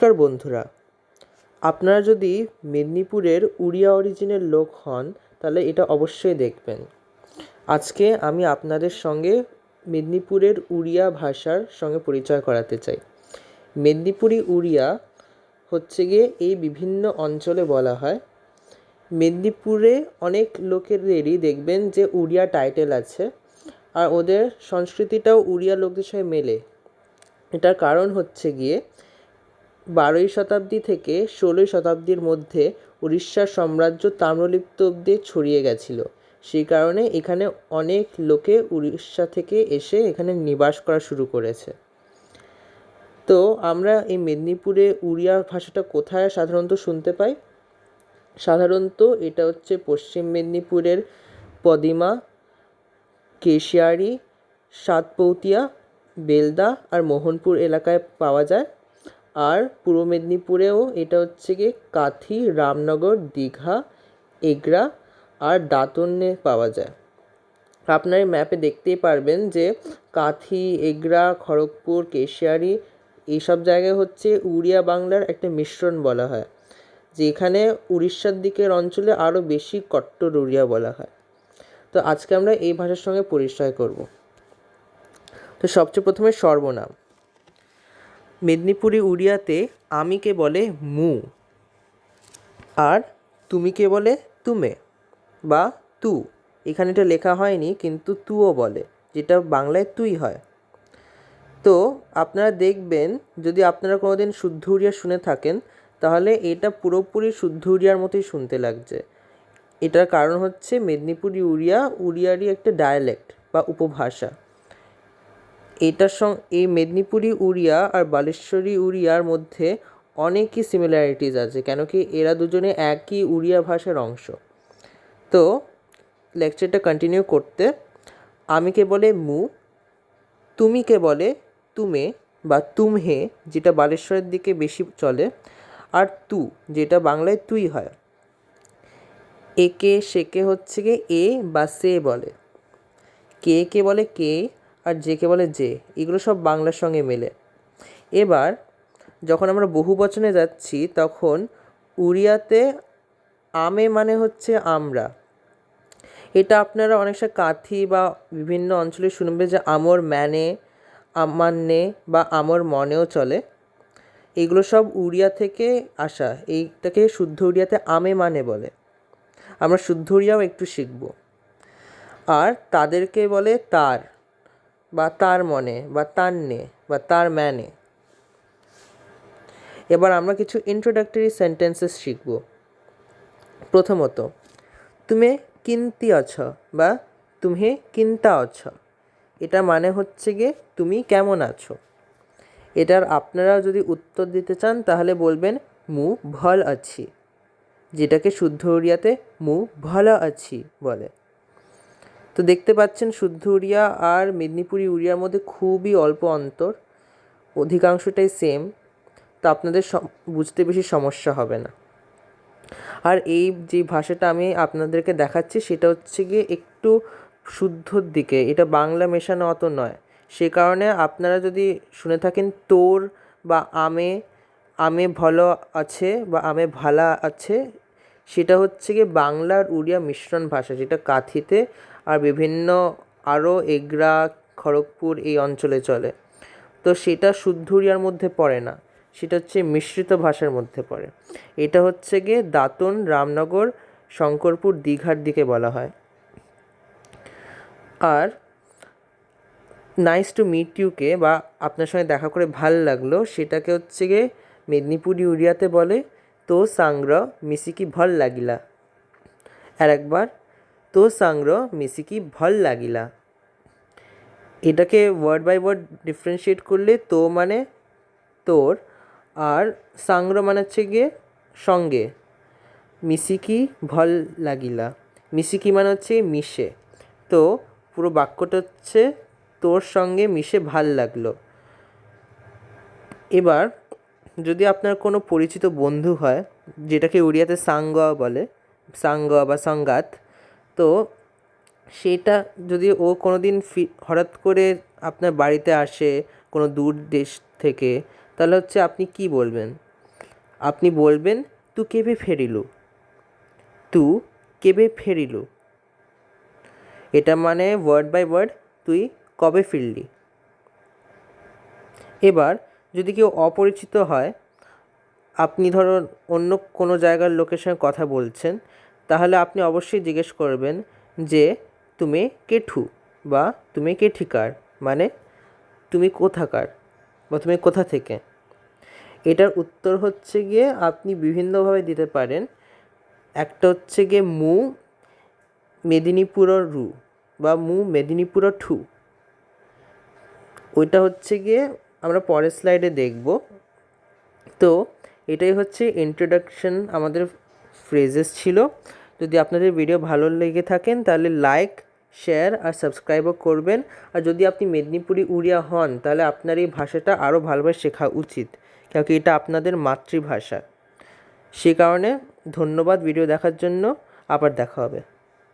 নমস্কার বন্ধুরা, আপনারা যদি মেদিনীপুরের উড়িয়া অরিজিনের লোক হন তাহলে এটা অবশ্যই দেখবেন। আজকে আমি আপনাদের সঙ্গে মেদিনীপুরের উড়িয়া ভাষার সঙ্গে পরিচয় করাতে চাই। মেদিনীপুরি উড়িয়া হচ্ছে গিয়ে এই বিভিন্ন অঞ্চলে বলা হয়। মেদিনীপুরে অনেক লোকেদেরই দেখবেন যে উড়িয়া টাইটেল আছে, আর ওদের সংস্কৃতিটাও উড়িয়া লোকদের সঙ্গে মেলে। এটার কারণ হচ্ছে গিয়ে 12ই শতাব্দী থেকে 16ই শতাব্দীর মধ্যে উড়িষ্যার সাম্রাজ্য তাম্রলিপ্ত অব্দি ছড়িয়ে গেছিল। সেই কারণে এখানে অনেক লোকে উড়িষ্যা থেকে এসে এখানে নিবাস করা শুরু করেছে। তো আমরা এই মেদিনীপুরে উড়িয়া ভাষাটা কোথায় সাধারণত শুনতে পাই? সাধারণত এটা হচ্ছে পশ্চিম মেদিনীপুরের পদিমা, কেশিয়ারি, সাতপৌতিয়া, বেলদা আর মোহনপুর এলাকায় পাওয়া যায়। আর পূর্ব মেদিনীপুরেও এটা হচ্ছে গিয়ে কাঁথি, রামনগর, দীঘা, এগরা আর দাঁতনে পাওয়া যায়। আপনার এই ম্যাপে দেখতেই পারবেন যে কাঁথি, এগরা, খড়গপুর, কেশিয়ারি এইসব জায়গায় হচ্ছে উড়িয়া বাংলার একটা মিশ্রণ বলা হয়, যেখানে উড়িষ্যার দিকের অঞ্চলে আরও বেশি কট্টর উড়িয়া বলা হয়। তো আজকে আমরা এই ভাষার সঙ্গে পরিচয় করব। তো সবচেয়ে প্রথমে সর্বনাম। মেদিনীপুরি উড়িয়াতে আমিকে বলে মু, আর তুমিকে বলে তুমে বা তু। এখানে এটা লেখা হয়নি, কিন্তু তুও বলে, যেটা বাংলায় তুই হয়। তো আপনারা দেখবেন, যদি আপনারা কোনোদিন শুদ্ধ উড়িয়া শুনে থাকেন তাহলে এটা পুরোপুরি শুদ্ধ উড়িয়ার মতোই শুনতে লাগছে। এটার কারণ হচ্ছে মেদিনীপুরি উড়িয়া উড়িয়ারই একটা ডায়ালেক্ট বা উপভাষা। এই মেদিনীপুরি উড়িয়া আর বালেশ্বরী উড়িয়ার মধ্যে অনেকই সিমিলারিটিস আছে, কেন কি এরা দুজনে একই উড়িয়া ভাষার অংশ। তো লেকচারটা কন্টিনিউ করতে, আমিকে বলে মু, তুমিকে বলে তুমে বা তুমহে, যেটা বালেশ্বরের দিকে বেশি চলে, আর তু, যেটা বাংলায় তুই হয়। একে সেকে হচ্ছে গিয়ে এ বা সে বলে। কে বলে কে, আর জেকে বলে যে। এগুলো সব বাংলার সঙ্গে মেলে। এবার যখন আমরা বহু বচনে যাচ্ছি তখন উড়িয়াতে আমে মানে হচ্ছে আমরা। এটা আপনারা অনেক সময় কাঁথি বা বিভিন্ন অঞ্চলে শুনবে যে আমর ম্যানে, আমার নে বা আমর মনেও চলে। এগুলো সব উড়িয়া থেকে আসা। এইটাকে শুদ্ধ উড়িয়াতে আমে মানে বলে। আমরা শুদ্ধ উড়িয়াও একটু শিখব। আর তাদেরকে বলে তার বা তার মনে বা তার নে বা তার ম্যানে। এবার আমরা কিছু ইন্ট্রোডাক্টরি সেন্টেন্সেস শিখব। প্রথমত, তুমি কিন্তি অছ বা তুমি কিন্তা অছ। এটা মানে হচ্ছে গিয়ে তুমি কেমন আছো। এটার আপনারা যদি উত্তর দিতে চান তাহলে বলবেন মু ভাল আছি, যেটাকে শুদ্ধ উড়িয়াতে মু ভালো আছি বলে। তো দেখতে পাচ্ছেন শুদ্ধ উড়িয়া আর মেদিনীপুরি উড়িয়ার মধ্যে খুবই অল্প অন্তর, অধিকাংশটাই সেম। তো আপনাদের বুঝতে বেশি সমস্যা হবে না। আর এই যে ভাষাটা আমি আপনাদেরকে দেখাচ্ছি সেটা হচ্ছে গিয়ে একটু শুদ্ধর দিকে, এটা বাংলা মেশানো অত নয়। সে কারণে আপনারা যদি শুনে থাকেন তোর বা আমে, আমে ভালো আছে বা আমে ভালা আছে, সেটা হচ্ছে গিয়ে বাংলার উড়িয়া মিশ্রণ ভাষা, যেটা কাঁথিতে আর বিভিন্ন আরও এগরা, খড়গপুর এই অঞ্চলে চলে। তো সেটা শুদ্ধ উড়িয়ার মধ্যে পড়ে না, সেটা হচ্ছে মিশ্রিত ভাষার মধ্যে পড়ে। এটা হচ্ছে গিয়ে দাঁতন, রামনগর, শঙ্করপুর, দীঘার দিকে বলা হয়। আর নাইস টু মিট ইউকে বা আপনার সঙ্গে দেখা করে ভাল লাগলো, সেটাকে হচ্ছে গিয়ে মেদিনীপুরি উড়িয়াতে বলে তো সাংগ্র মিশিকি ভাল লাগিলা। আর একবার, তো সাংগ্র মিশিকি ভাল লাগিলা। এটাকে ওয়ার্ড বাই ওয়ার্ড ডিফারেন্সিয়েট করলে তো মানে তোর, আর সাংগ্র মানে হচ্ছে গিয়ে সঙ্গে, মিশিকি ভাল লাগিলা। মিশিকি মানে হচ্ছে মিশে। তো পুরো বাক্যটা হচ্ছে তোর সঙ্গে মিশে ভাল লাগলো। এবার যদি আপনার কোনো পরিচিত বন্ধু হয়, যেটাকে উড়িয়াতে সাঙ্গ বলে, সাঙ্গ বা সঙ্গাত, তো সেটা যদি ও কোনো দিন হঠাৎ করে আপনার বাড়িতে আসে কোনো দূর দেশ থেকে, তাহলে হচ্ছে আপনি কি বলবেন? আপনি বলবেন তু কেবে ফেরিলু, তু কেবে ফেরিলু। এটা মানে ওয়ার্ড বাই ওয়ার্ড তুই কবে ফিরলি। এবার যদি কেউ অপরিচিত হয়, আপনি ধরুন অন্য কোনো জায়গার লোকের সঙ্গে কথা বলছেন, তাহলে আপনি অবশ্যই জিজ্ঞেস করবেন যে তুমি কেঠু বা তুমি কেঠিকার, মানে তুমি কোথাকার বা তুমি কোথা থেকে। এটার উত্তর হচ্ছে গিয়ে আপনি বিভিন্নভাবে দিতে পারেন। একটা হচ্ছে গিয়ে মু মেদিনীপুরর রু বা মু মেদিনীপুর ঠু। ওইটা হচ্ছে গিয়ে আমরা পরের স্লাইডে দেখব। তো এটাই হচ্ছে ইন্ট্রোডাকশন আমাদের ফ্রেজেস ছিল। যদি আপনাদের ভিডিও ভালো লেগে থাকেন তাহলে লাইক, শেয়ার আর সাবস্ক্রাইবও করবেন। আর যদি আপনি মেদিনীপুরি উড়িয়া হন তাহলে আপনার এই ভাষাটা আরও ভালোভাবে শেখা উচিত, কারণ এটা আপনাদের মাতৃভাষা। সে কারণে ধন্যবাদ ভিডিও দেখার জন্য। আবার দেখা হবে।